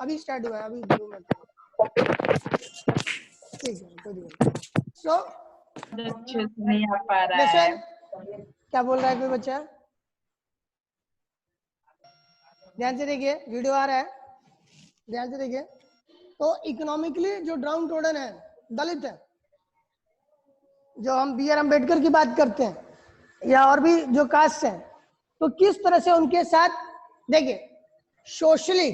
अभी स्टार्ट हुआ है, अभी 2 मिनट। ठीक है, कोई दिक्कत नहीं। सो अच्छे से नहीं आ पा रहा है। क्या बोल रहा है कोई बच्चा? ध्यान से देखिए, वीडियो आ रहा है, ध्यान से देखिए। तो इकोनॉमिकली जो डाउन टोडन है, दलित है, जो हम बी आर अम्बेडकर की बात करते हैं या और भी जो कास्ट है, तो किस तरह से उनके साथ देखिए सोशली,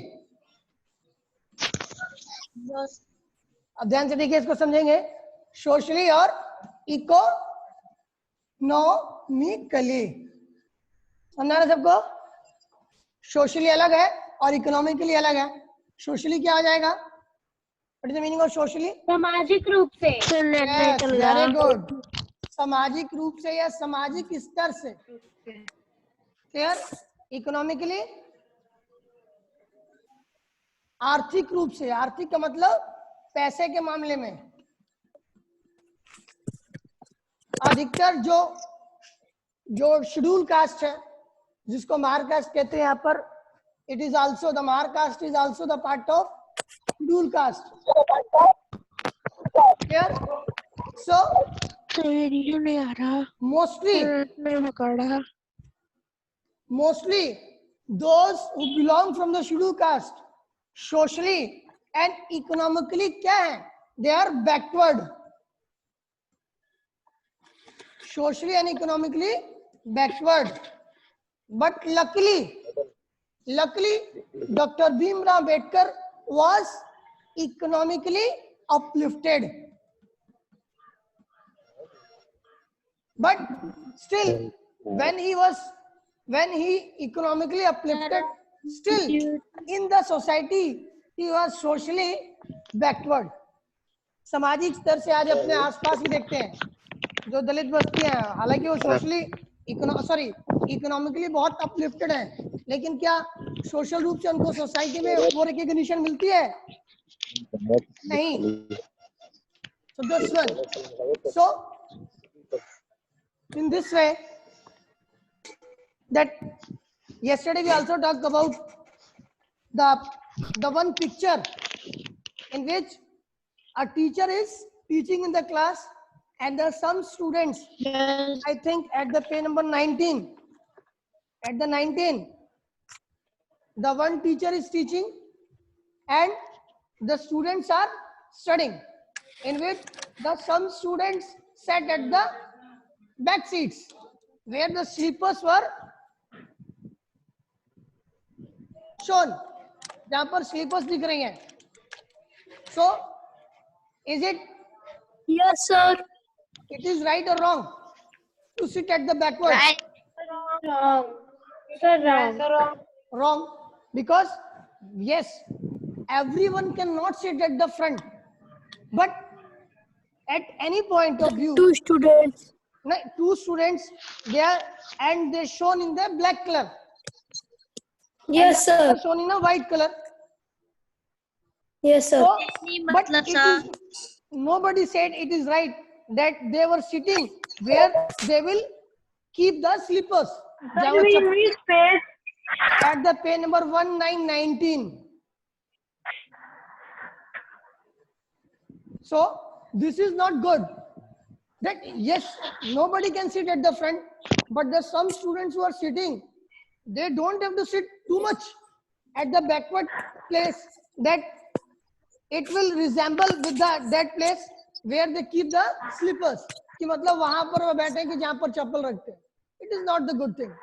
अब ध्यान से देखिए, इसको समझेंगे सोशली और इकोनॉमिकली। समझा ना सबको? सोशली अलग है और इकोनॉमिकली अलग है। सोशली क्या हो जाएगा? What is the meaning of socially? सामाजिक रूप से। वेरी गुड, सामाजिक रूप से या सामाजिक स्तर से। क्लियर? इकोनॉमिकली आर्थिक रूप से, आर्थिक का मतलब पैसे के मामले में। अधिकतर जो शेड्यूल कास्ट है, जिसको मार कास्ट कहते हैं यहाँ पर, it is also the Mahar caste is also the part of schedule caste. Clear? So नहीं आ रहा, mostly those who belong from the scheduled caste socially and economically क्या है? They are backward. Socially and economically backward. But luckily Dr. Bhimrao Ambedkar was economically uplifted. But still, when he economically uplifted, still in the society he was socially backward. सामाजिक स्तर से आज अपने आसपास ही देखते हैं जो दलित बस्तियां हैं, हालांकि वो सोशली इकोनॉमिकली बहुत अपलिफ्टेड है, लेकिन क्या सोशल रूप से उनको सोसाइटी में वो रिकॉग्निशन मिलती है? नहीं। So this one. So in this way, that yesterday we also talked about the one picture in which a teacher is teaching in the class and there are some students, yes. I think at the page number 19, at the 19, the one teacher is teaching and the students are studying, in which some students sat at the back seats where the sleepers were shown, जहां पर slippers दिख रही हैं. So is it? Yes sir. It is right or wrong to sit at the backward? Right. Wrong. Sir, wrong. Wrong, because yes, everyone cannot sit at the front, but at any point of view, Two students. two students they are, and they shown in the black color. Yes sir. Shown in a white color. Yes sir. So, but it is, nobody said it is right that they were sitting where they will keep the slippers. At the page number 1919. So this is not good. That yes, nobody can sit at the front, but there are some students who are sitting. They don't have to sit too much at the backward place, that it will resemble with that place where they keep the slippers. कि मतलब वहां पर वो बैठे कि जहां पर चप्पल रखते हैं. It is not the good thing.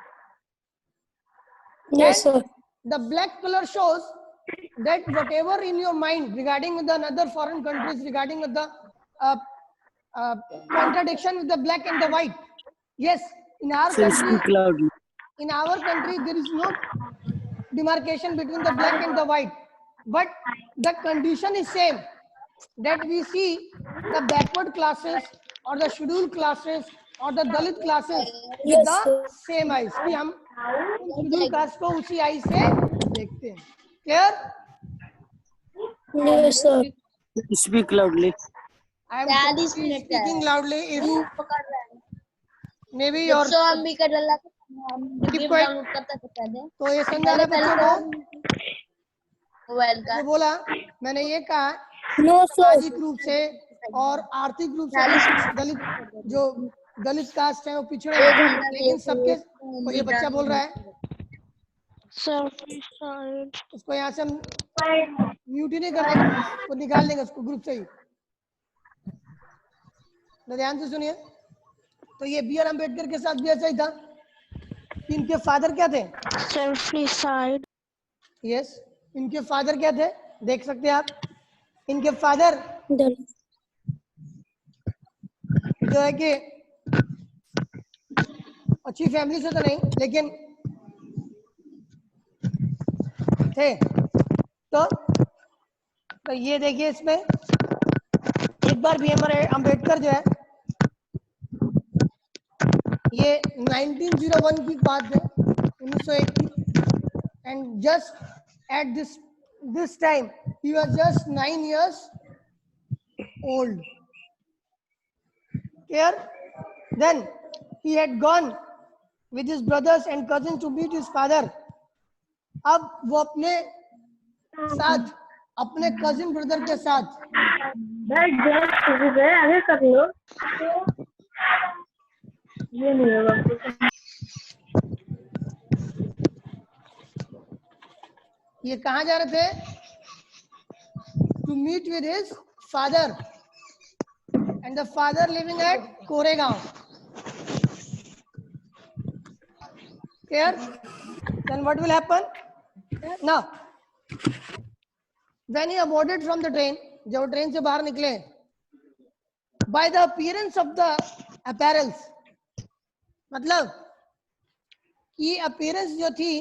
Yes sir. The black color shows that whatever in your mind regarding with the another foreign countries, regarding with the contradiction with the black and the white. Yes, in our country there is no demarcation between the black and the white, but the condition is same, that we see the backward classes or the scheduled classes or the Dalit classes with the same eyes. कि हम scheduled caste को उसी eye से देखते हैं. Clear? Yes sir. Speak loudly. I am speaking loudly. If maybe your keep quiet. तो ये समझा रहे बच्चों को? जो बोला मैंने ये कहा No, sir. सामाजिक रूप से और आर्थिक रूप से दलित जो दलित कास्ट है वो पिछड़े हैं, लेकिन सबके तो ये बच्चा बोल रहा है, Sir. उसको यहाँ से हम म्यूट ही नहीं करते, उसको निकाल देंगे उसको ग्रुप से ही। तो ध्यान से सुनिए, तो ये बी आर अम्बेडकर के साथ भी ऐसा ही था कि इनके फादर क्या थे? Self-decide. यस, इनके फादर क्या थे? देख सकते हैं आप, इनके फादर जो है कि अच्छी फैमिली से तो नहीं, लेकिन थे। तो ये देखिए, इसमें एक बार बी आर अम्बेडकर जो है, ये 1901 की बात है, 1901 की, and just at this time he was just 9 years old. Here, then he had gone with his brothers and cousins to meet his father. अब वो अपने साथ, अपने कजिन ब्रदर के साथ आगे कर लो। ये नहीं होगा। ये कहाँ जा रहे थे? To meet with his father, and the father living at Koregaon. Clear? Then what will happen? Now, when he boarded from the train, जब ट्रेन से बाहर निकले, by the appearance of the apparels, मतलब कि appearance जो थी,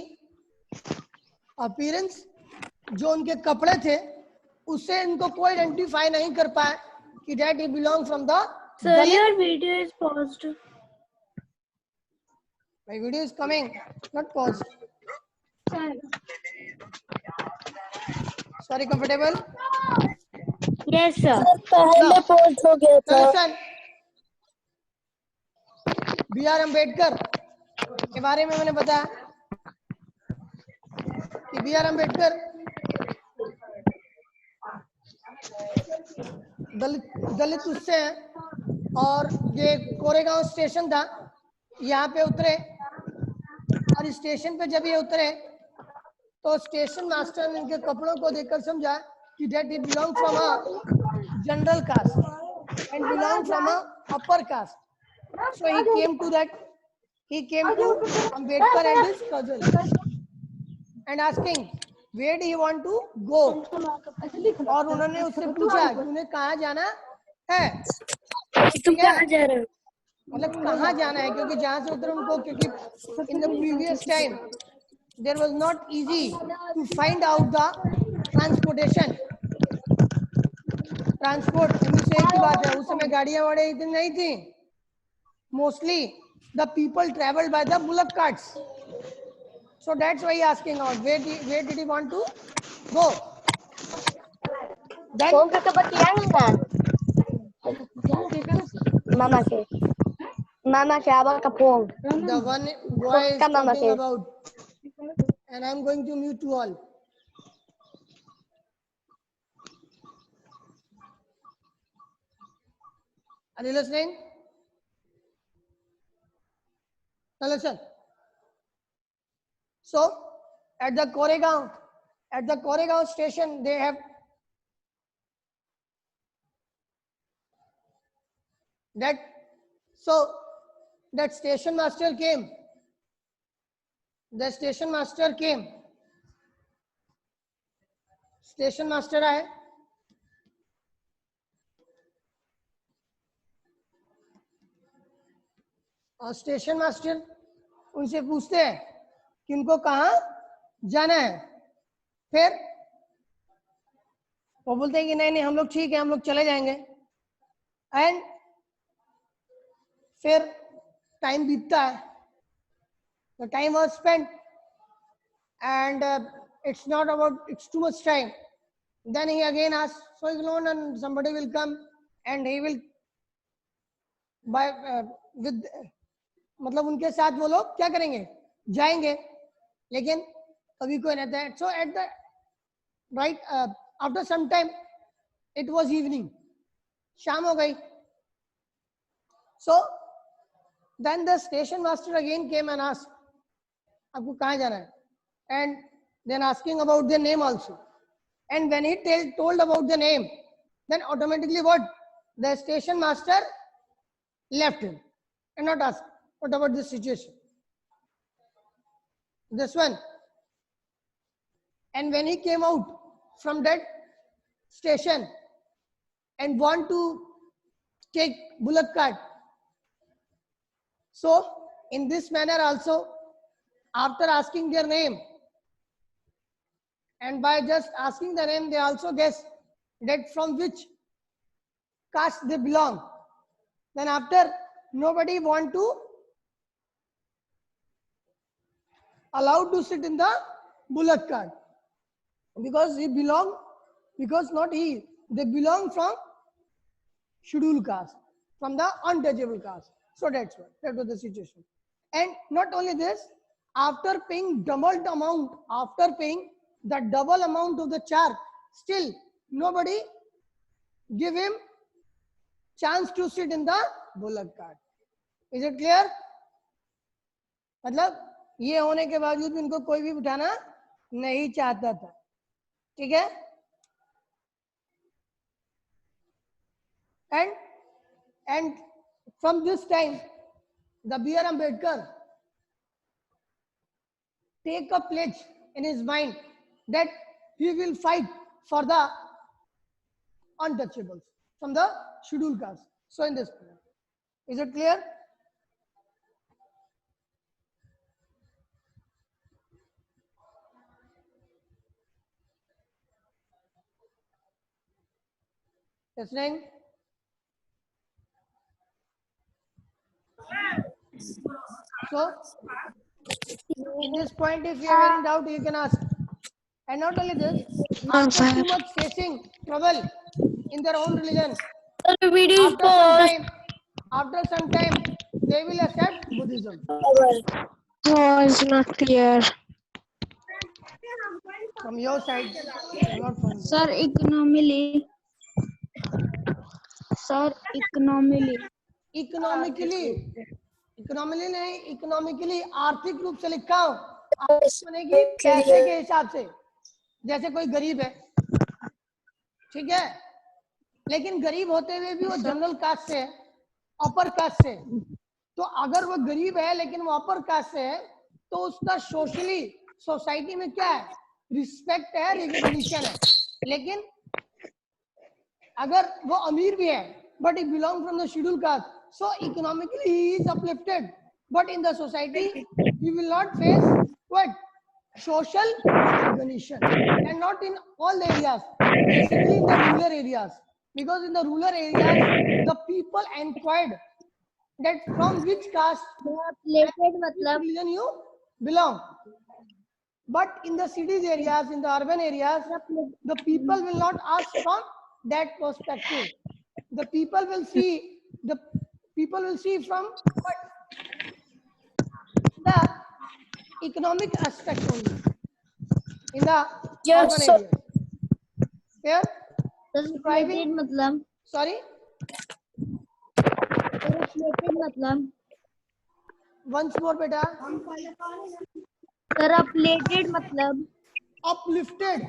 appearance जो उनके कपड़े थे, उससे इनको कोई आइडेंटिफाई नहीं कर पाए कि that he belong from the Sir, Dalit. your video is paused. My video is coming, not paused. Sorry, comfortable? Yes, sir. पहले post हो गया था। Listen, बी आर अम्बेडकर के बारे में मैंने बताया कि बी आर अम्बेडकर दलित उससे हैं, और ये कोरेगांव स्टेशन था, यहाँ पे उतरे, और स्टेशन पे जब ये उतरे तो स्टेशन मास्टर ने इनके कपड़ों को देखकर समझा कि that he belong from a general caste and belong from a upper caste. So he came to Ambedkar and his cousin and asking where do you want to go, और उन्होंने उससे पूछा कि उन्हें कहाँ जाना है, तुम कहाँ जा रहे हो? मतलब कहाँ जाना है, क्योंकि जहाँ से उतरे उनको, क्योंकि in the previous time there was not easy to find out the transportation. Transport से एक ही बात है, उस समय गाड़ियां वाड़े इतनी नहीं थी, mostly the people travelled by the bullock carts, so that's why asking out where did he want to go. Then मामा के आवा का phone the one boy is talking about, and I am going to mute to all. Are you listening? Now listen. So at the Koregaon station, they have that. So that station master came. The station master came. Station master आए, और station master उनसे पूछते हैं कि उनको कहाँ जाना है। फिर वो बोलते हैं कि नहीं नहीं हम लोग ठीक है, हम लोग चले जाएंगे। एंड फिर टाइम बीतता है, the time was spent and it's too much time. Then he again asks, so he's alone and somebody will come and he will by with मतलब उनके साथ वो लोग क्या करेंगे, जाएंगे, लेकिन अभी कोई रहता है। So at the right? After some time, it was evening. Sham ho gayi. So then the station master again came and asked, "Aapko kahan jana hai?" And then asking about their name also. And when he told about the name, then automatically what? The station master left him and not asked, "What about this situation?" This one. And when he came out from that station and want to take bullock cart, so in this manner also, after asking their name, and by just asking the name, they also guess that from which caste they belong. Then after, nobody want to allowed to sit in the bullock cart because not he, they belong from scheduled caste, from the untouchable caste. So that was the situation. And not only this, after paying the double amount of the charge, still nobody give him chance to sit in the bullock cart. Is it clear? मतलब ये होने के बावजूद भी इनको कोई भी बिठाना नहीं चाहता था. ठीक है? And from this time, the B.R. Ambedkar take a pledge in his mind that he will fight for the untouchables from the scheduled caste. So in this plan, is it clear? Listening? So, in this point, if you have any doubt, you can ask. And not only this, after too much facing trouble in their own religion, after some time, they will accept Buddhism. Oh, it's not clear. From your side, not from Sir, economically. Economically नहीं, economically आर्थिक रूप से लिखा हूं, माने कि पैसे के हिसाब से. जैसे कोई गरीब है, ठीक है, लेकिन गरीब होते हुए भी वो जनरल कास्ट से है, अपर कास्ट से. तो अगर वो गरीब है लेकिन वो अपर कास्ट से है, तो उसका सोशली सोसाइटी में क्या है? रिस्पेक्ट है, रिकॉग्निशन है. लेकिन अगर वो अमीर भी है, but he belongs from the scheduled caste, so economically he is uplifted, but in the society he will not face what? Social recognition. And not in all the areas, basically in the rural areas, because in the rural areas the people inquired that from which caste religion you belong. But in the cities areas, in the urban areas, the people will not ask from that perspective. The people will see from what? The economic aspect only in the urban areas. Here, striving. Sorry. Once more, beta. Sir, uplifted मतलब uplifted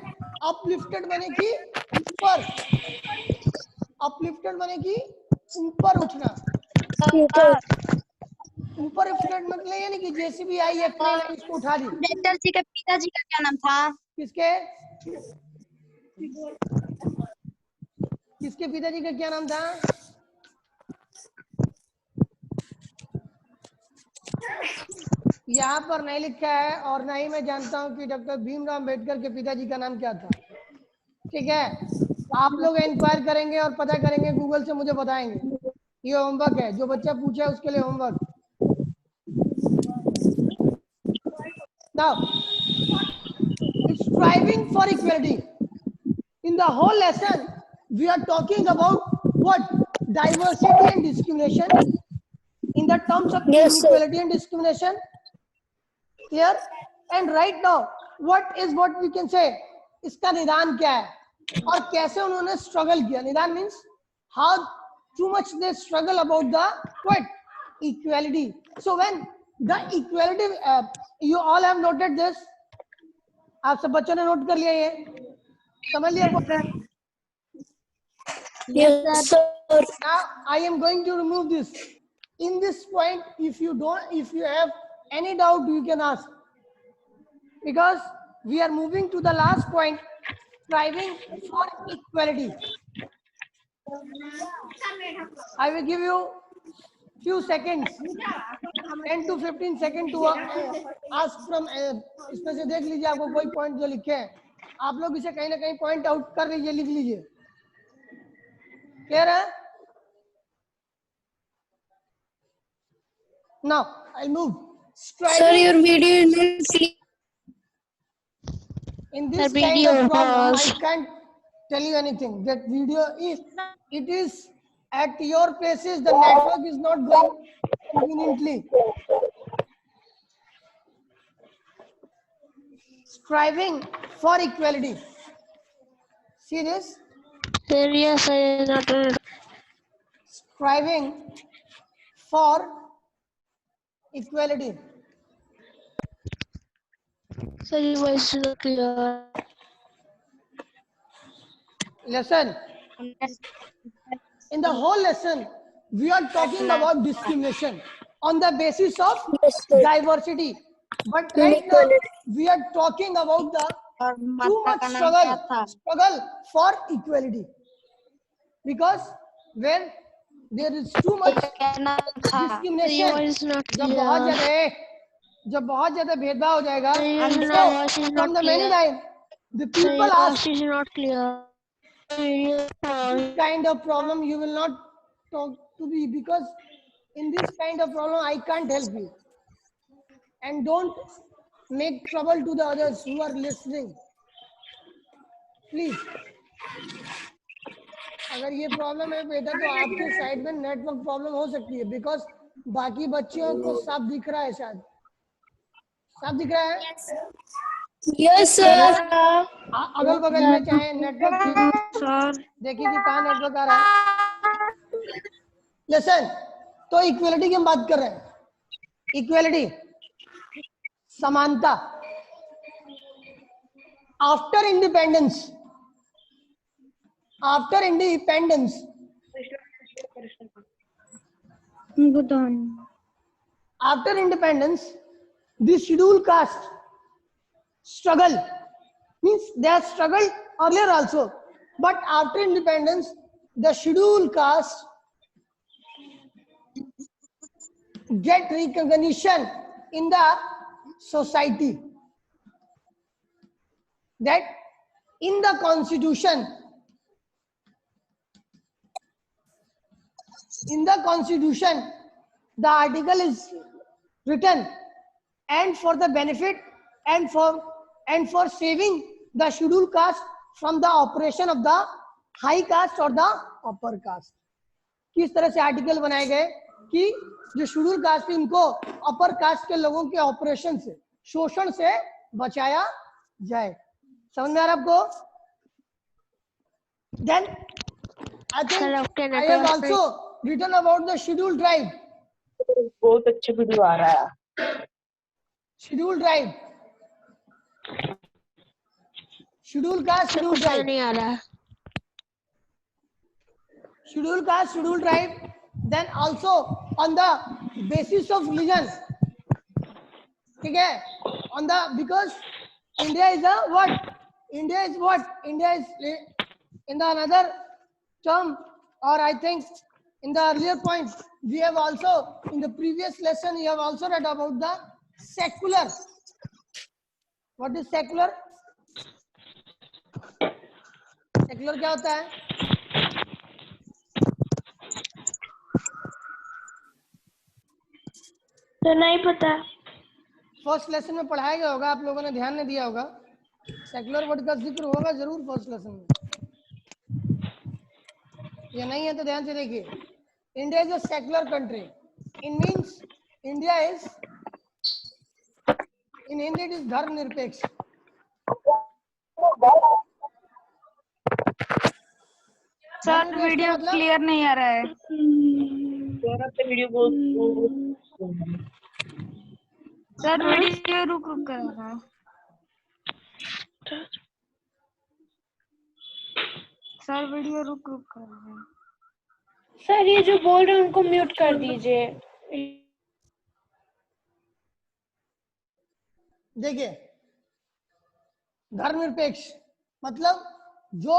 माने कि ऊपर, uplifted माने कि ऊपर उठना. ऊपर उठना मतलब ये नहीं कि जेसीबी आई है क्रेन है इसको उठा दी. अम्बेडकर जी के पिताजी का क्या नाम था? किसके पिताजी का क्या नाम था? यहाँ पर नहीं लिखा है और ना ही मैं जानता हूँ कि डॉक्टर भीमराव अम्बेडकर के पिताजी का नाम क्या था. ठीक है, आप लोग इंक्वायर करेंगे और पता करेंगे, गूगल से मुझे बताएंगे. ये होमवर्क है, जो बच्चा पूछा है उसके लिए homework. Now, striving for equality. In the whole lesson, we are talking about what? Diversity and discrimination. In the terms of inequality and discrimination. Clear? And right now, what we can say? इसका निदान क्या है और कैसे उन्होंने struggle किया. निदान means how too much they struggle about the what equality. So when the equality, you all have noted this. आप सब बच्चों ने नोट कर लिया, ये समझ लिया. Yes, sir. Now I am going to remove this. In this point, if you have any doubt, you can ask, because we are moving to the last point, striving for equality. I will give you few seconds, 10 to 15 seconds to ask from. इसमें से देख लीजिए आपको कोई point जो लिखे हैं, आप लोग इसे कहीं ना कहीं पॉइंट आउट कर लीजिए, लिख लीजिए. क्लियर है? Now I'll move. Sir, your video is not clear. In this The kind video of problem, was- I can't tell you anything. That video is, it is at your places, the network is not going conveniently. Striving for equality. See this? Sir, yes, I am not. Striving for equality. Sir, your voice is not clear. Lesson. In the whole lesson, we are talking about discrimination on the basis of Yes, sir. diversity. But right now, we are talking about the too much struggle for equality. Because when there is too much discrimination, Your voice is not जब बहुत clear. ज़्यादा भेदभाव हो जाएगा, Your so voice is from not the many clear. times, the Sir, people your ask, voice is not clear. this kind of problem you will not talk to me, because in this kind of problem I can't help you. And don't make trouble to the others who are listening. Please. अगर ये problem है बेटा तो आपके side में network problem हो सकती है, बिकॉज बाकी बच्चों को साफ दिख रहा है, शायद साफ दिख रहा है. Yes, sir. अगल बगल में चाहे नेटवर्क देखिए कि कहाँ नेटवर्क आ रहा है. लेसन, तो इक्वलिटी की हम बात कर रहे हैं. इक्वलिटी, समानता. After independence, after independence, after independence, the scheduled caste struggle, means they have struggled earlier also, but after independence the scheduled caste get recognition in the society. That in the constitution, the article is written, and for the benefit and for saving the scheduled caste from the oppression of the high caste or the upper caste. किस तरह से article बनाए गए कि जो schedule caste, इनको upper caste के लोगों के ऑपरेशन से, शोषण से बचाया जाए. समझ में आ रहा है आपको? Then I think I have also written about the scheduled tribe. बहुत अच्छा वीडियो आ रहा है. Scheduled tribe, scheduled caste, scheduled tribe, नहीं आ रहा. scheduled caste, scheduled tribe. Then also on the basis of religion. ठीक है? On the, because India is a what? India is what? India is in the another term, or I think in the earlier point, we have also, in the previous lesson, you have also read about the secular. What is secular? Secular क्या होता है? तो नहीं पता. First lesson में पढ़ाया गया होगा, आप लोगों ने ध्यान नहीं दिया होगा. सेकुलर वर्ड का जिक्र होगा जरूर फर्स्ट लेसन में. ये नहीं है तो ध्यान से देखिए. India is a secular country. In means India is, in Hindi it is धर्मनिरपेक्ष. सर वीडियो मतलब क्लियर नहीं आ रहा है। वीडियो को सर वीडियो रुक रुक कर आ रहा है। सर वीडियो रुक रुक कर आ रहा है। सर ये जो बोल रहे हैं उनको म्यूट कर दीजिए। देखिए, धर्मनिरपेक्ष मतलब जो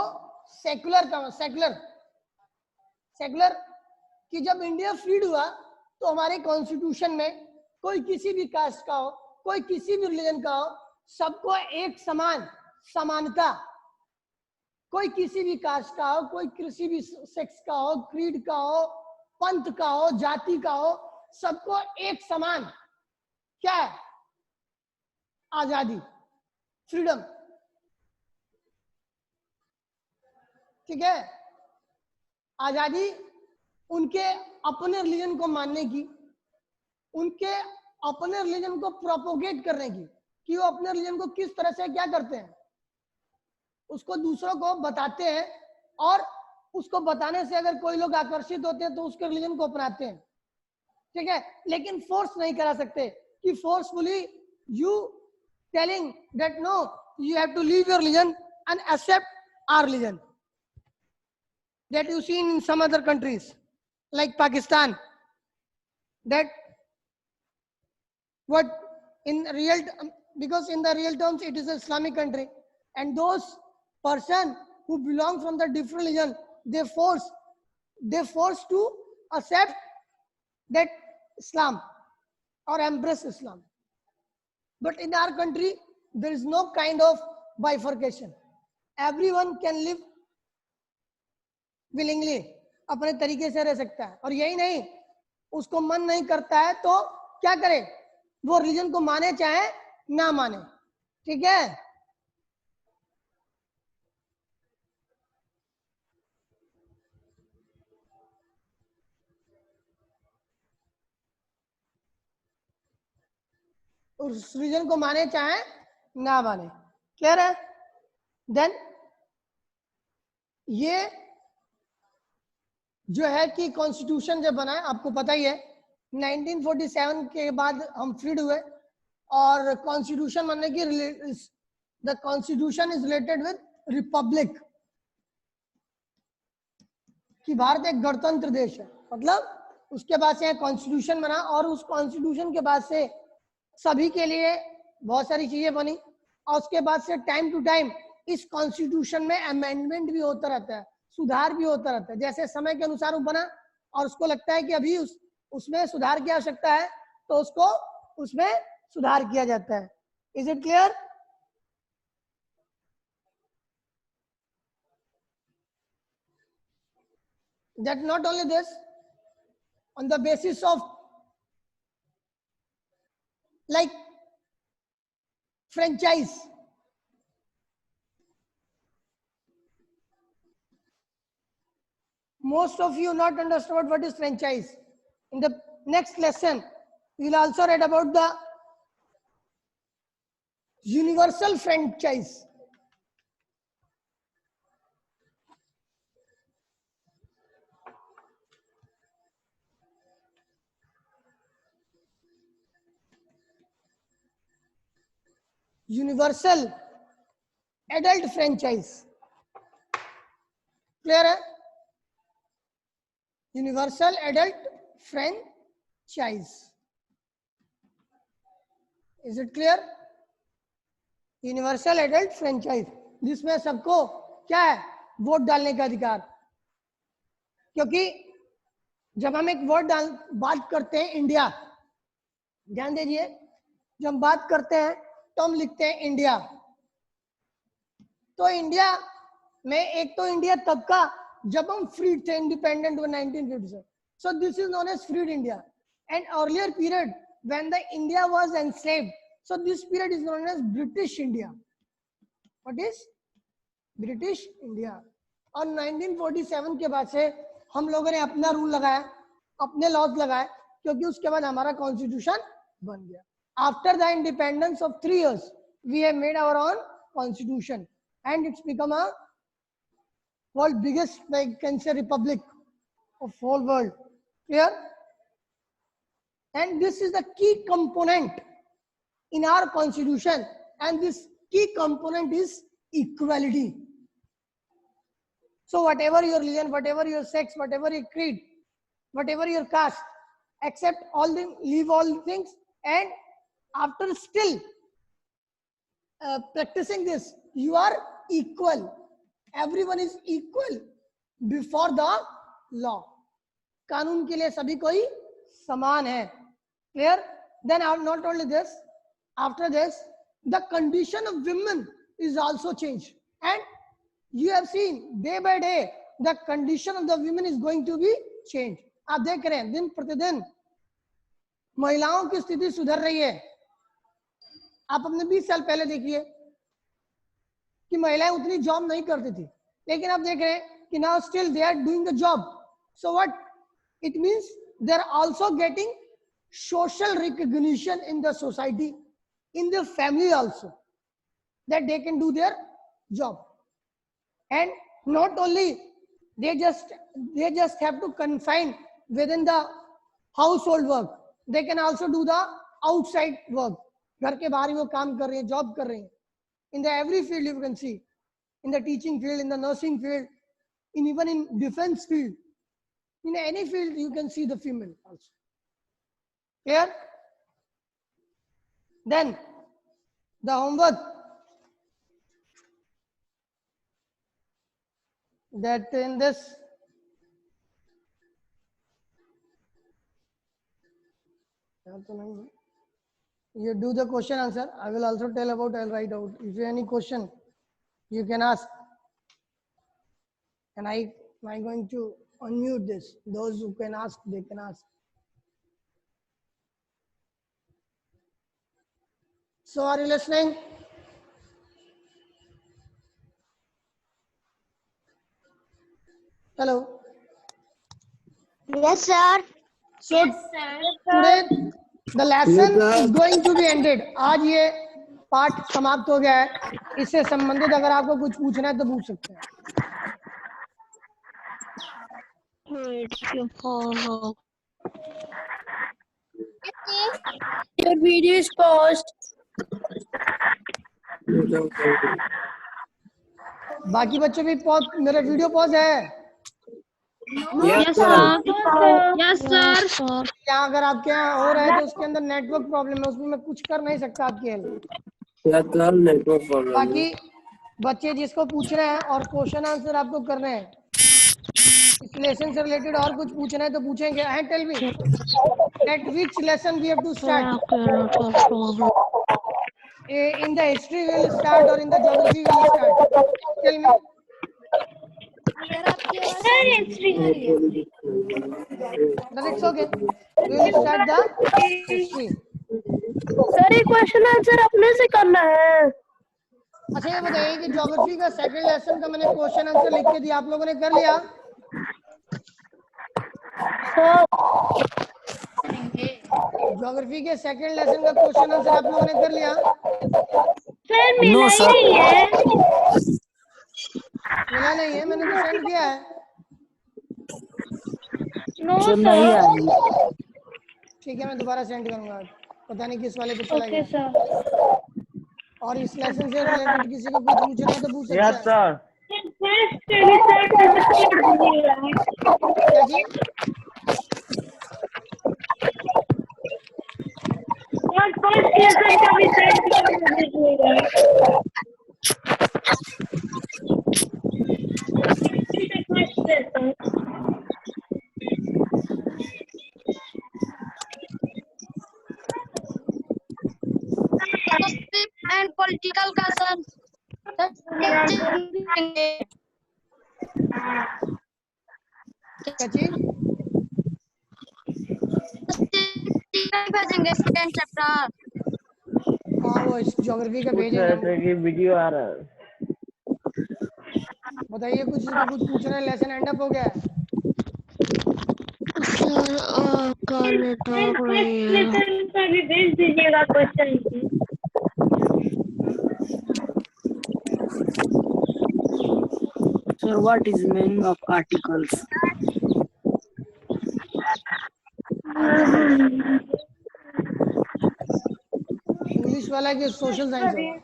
सेकुलर का सेकुलर सेकुलर कि जब इंडिया फ्रीड हुआ तो हमारे कॉन्स्टिट्यूशन में कोई किसी भी कास्ट का हो, कोई किसी भी रिलीजन का हो, सबको एक समान समानता, कोई किसी भी कास्ट का हो, कोई किसी भी सेक्स का हो, क्रीड का हो, पंथ का हो, जाति का हो, सबको एक समान क्या है? आजादी, फ्रीडम। ठीक है, आजादी उनके अपने रिलीजन को मानने की, उनके अपने रिलीजन को प्रोपोगेट करने की, कि वो अपने रिलीजन को किस तरह से क्या करते हैं, उसको दूसरों को बताते हैं, और उसको बताने से अगर कोई लोग आकर्षित होते हैं तो उसके रिलीजन को अपनाते हैं। ठीक है, लेकिन फोर्स नहीं करा सकते कि forcefully you telling that no you have to leave your religion and accept our religion, that you see in some other countries like Pakistan, that what in real because in the real terms it is an Islamic country, and those person who belong from the different religion, they force to accept that Islam or embrace Islam. But in our country there is no kind of bifurcation. Everyone can live willingly, अपने तरीके से रह सकता है। और यही नहीं, उसको मन नहीं करता है तो क्या करे, वो रिलीजन को माने चाहे ना माने। ठीक है, उस रिलीजन को माने चाहे ना माने। क्लियर है? देन ये जो है कि कॉन्स्टिट्यूशन जब बना है, आपको पता ही है 1947 के बाद हम फ्रीड हुए, और कॉन्स्टिट्यूशन बनने की the constitution is related with Republic, कि भारत एक गणतंत्र देश है। मतलब उसके बाद से कॉन्स्टिट्यूशन बना, और उस कॉन्स्टिट्यूशन के बाद से सभी के लिए बहुत सारी चीजें बनी, और उसके बाद से टाइम टू टाइम इस कॉन्स्टिट्यूशन में अमेंडमेंट भी होता रहता है, सुधार भी होता रहता है। जैसे समय के अनुसार वो बना और उसको लगता है कि अभी उसमें सुधार की आवश्यकता है तो उसको उसमें सुधार किया जाता है। Is it clear? That not only this, on the basis of like franchise, most of you not understood what is franchise. In the next lesson we will also read about the universal franchise. Universal adult franchise. Clear है? Universal adult franchise, is it clear? Universal adult franchise, जिसमें सबको क्या है, vote डालने का अधिकार। क्योंकि जब हम एक बात करते हैं इंडिया, ध्यान दीजिए, जब हम बात करते हैं तो हम लिखते हैं इंडिया। तो इंडिया में एक तो इंडिया तब का जब हम फ्री थे, इंडिपेंडेंट हुए 1957, so this is known as freed India. And earlier period when the India was enslaved, so this period is known as British India. What is British India? और 1947 के बाद से हम लोगों ने अपना रूल लगाया, अपने लॉज लगाए, क्योंकि उसके बाद हमारा कॉन्स्टिट्यूशन बन गया। After the independence of 3 years, we have made our own constitution, and it's become a world biggest, like can say, republic of whole world. Clear? And this is the key component in our constitution, and this key component is equality. So whatever your religion, whatever your sex, whatever your creed, whatever your caste, accept all them, leave all things, and after still practicing this, you are equal. Everyone is equal before the law. कानून के लिए सभी कोई समान है. Clear? Then not only this, after this, the condition of women is also changed, and you have seen day by day the condition of the women is going to be changed. आप देख रहे हैं दिन प्रतिदिन महिलाओं की स्थिति सुधर रही है. आप अपने 20 साल पहले देखिए कि महिलाएं उतनी जॉब नहीं करती थी, लेकिन आप देख रहे हैं कि now still they are doing the job. So what it means, they are also getting social recognition in the society, in their family also, that they can do their job. And not only they just have to confine within the household work, they can also do the outside work. घर के बाहर वो काम कर रही है, job कर रही है. In the every field you can see, in the teaching field, in the nursing field, in even in defense field, in any field you can see the female also. Clear? Then the homework that in this you do the question answer. I will also tell about, I'll write out. If you have any question, you can ask. And I'm going to unmute this. Those who can ask, they can ask. So are you listening? Hello. Yes, sir. So today the lesson is going to be ended. आज ये पाठ समाप्त हो गया है. इससे संबंधित अगर आपको कुछ पूछना है तो पूछ सकते हैं. Your video is paused. बाकी बच्चों भी पॉज, मेरा वीडियो पॉज है. Yes, sir. Yes, sir. क्या अगर आपके यहाँ हो रहा है तो उसके अंदर नेटवर्क प्रॉब्लम है, उसमें मैं कुछ कर नहीं सकता आपके हेल्प. बाकी बच्चे जिसको पूछ रहे हैं और क्वेश्चन आंसर आपको करने हैं, इस लेसन से रिलेटेड और कुछ पूछना है तो पूछेंगे. And tell me at which lesson we have to start. In the history we will start or in the geography we will start. Tell me. Sir, history करिए. Then it's okay. We will start the history. Sir ये question answer अपने से करना है. अच्छा ये बताइए कि ज्योग्राफी का सेकंड लेसन का मैंने क्वेश्चन आंसर लिख के दिया, आप लोगों ने कर लिया? ज्योग्राफी के सेकंड लेसन का क्वेश्चन आंसर आप लोगों ने कर लिया? सर मिला ही नहीं है. मिला नहीं है, मैंने तो सेंड किया है. नो नहीं सर. आई. ठीक है, मैं दोबारा सेंड करूंगा. पता नहीं किस वाले पे चला ओके गया. सर. और इस लेसन से रिलेटेड किसी को कुछ पूछना है तो पूछ सकते हैं. सर. क्या जी? And political concerns. क्या चीज? भेजेंगे सेकंड चैप्टर. हाँ वो ज्योग्राफी का भेजेंगे हम. कि वीडियो आ रहा है. बताइए कुछ कुछ पूछना है. लेसन एंड अप हो गया है. भी भेज दीजिएगा question. Sir, what is meaning of articles? English वाला कि सोशल साइंस वाला?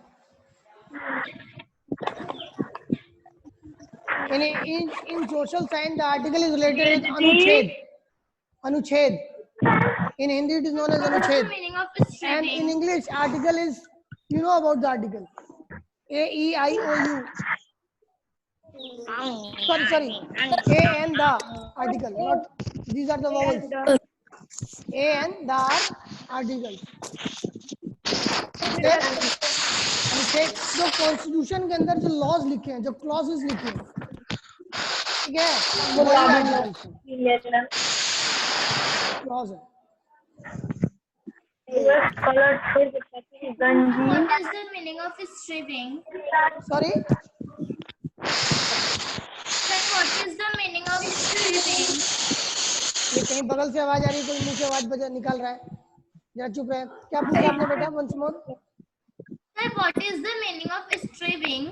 In social science, the article is related with anuched. Anuched. In Hindi, it is known as anuched. meaning of And in English, article is, you know about the article. A-E-I-O-U. Sorry. A and the article. Not, these are the vowels. A and the are articles. अनुच्छेद जो constitution के अंदर जो laws लिखे हैं, जो clauses लिखे हैं, ठीक है, वही आर्टिकल्स हैं, क्लॉज है। What is the meaning of stripping? Sorry, Sir, what is the meaning of stripping? ये कहीं बगल से आवाज आ रही है, कोई मुंह से आवाज बजा निकाल रहा है, जरा चुप रहे। क्या पूछा आपने बेटा? Once more. Sir, what is the meaning of stripping?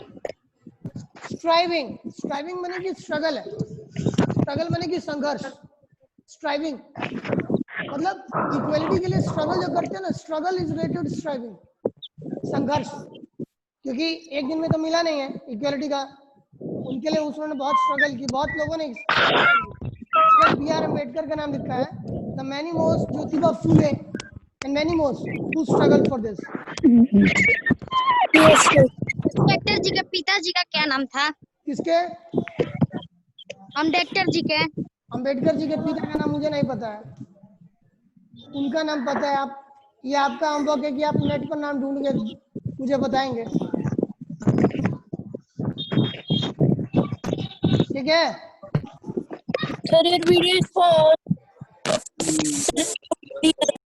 Striving माने कि स्ट्रगल है, स्ट्रगल माने कि संघर्ष, स्ट्राइविंग मतलब इक्वलिटी के लिए स्ट्रगल जो करते हैं ना, स्ट्रगल इज रिलेटेड स्ट्राइविंग, संघर्ष, क्योंकि एक दिन में तो मिला नहीं है इक्वलिटी का, उनके लिए उन्होंने बहुत स्ट्रगल की, बहुत लोगों ने। B.R. अम्बेडकर का नाम लिखा है, the many mores Jyotiba Phule and many mores who struggle for this. Ambedkar ji के पिताजी का क्या नाम था? किसके? अम्बेडकर जी के। अम्बेडकर जी के पिता का नाम मुझे नहीं पता है, उनका नाम पता है। आप, ये आपका होमवर्क है कि आप नेट पर नाम ढूंढ के मुझे बताएंगे, ठीक है? Sir, your video is